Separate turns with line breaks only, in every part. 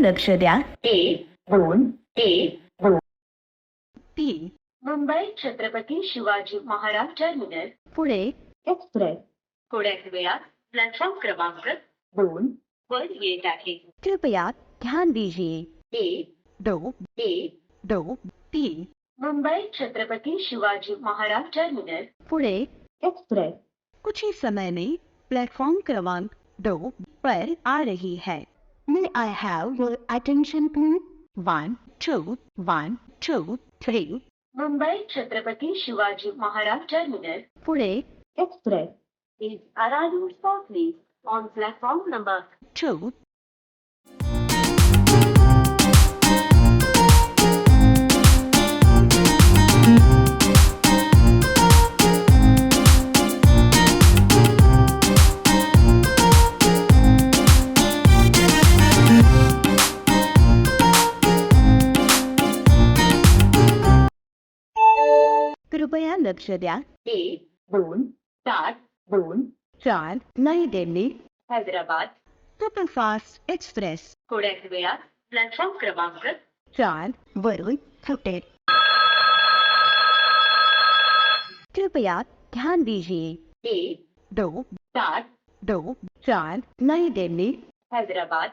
लक्ष द्या.
1-2-1-2
3.
मुंबई छत्रपती शिवाजी महाराज टर्मिनल
पुढे
एक्सप्रेस थोड्याच वेळात प्लॅटफॉर्म क्रमांक 2 वर येत आहे.
कृपया ध्यान दीजिए.
1-2
3.
मुंबई छत्रपती शिवाजी महाराज टर्मिनल
पुढे
एक्सप्रेस
कुछ ही समय में प्लेटफॉर्म क्रमांक 2 पर आ रही है. May I have your attention please? 1, 2, 1, 2, 3.
Mumbai Chhatrapati Shivaji Maharaj terminal
पुढे
express is arriving shortly on platform number
2. कृपया लक्ष द्या.
1-2-4
4. नई दिल्ली
हैदराबाद
सुपरफास्ट एक्सप्रेस
थोड्याच वेळात प्लॅटफॉर्म क्रमांक
4 वरून सुटेल. कृपया ध्यान दीजिए.
1-2-4
नई दिल्ली
हैदराबाद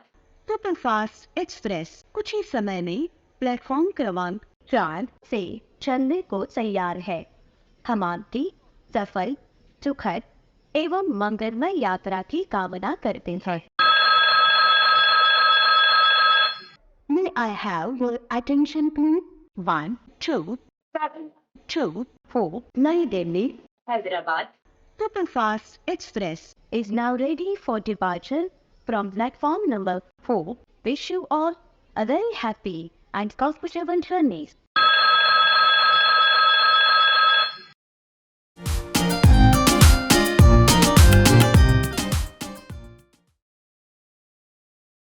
सुपरफास्ट एक्सप्रेस कुछ ही समय में प्लेटफॉर्म क्रमांक 4 से चलने को तैयार है. हम आपकी सफल, सुखद एवं मंगलमय यात्रा की कामना करते हैं. May I have your attention please? 1, 2, 2, 4. नई Delhi
Hyderabad
Superfast Express is now ready for departure from platform number 4. Wish you all a very happy and comfortable journey.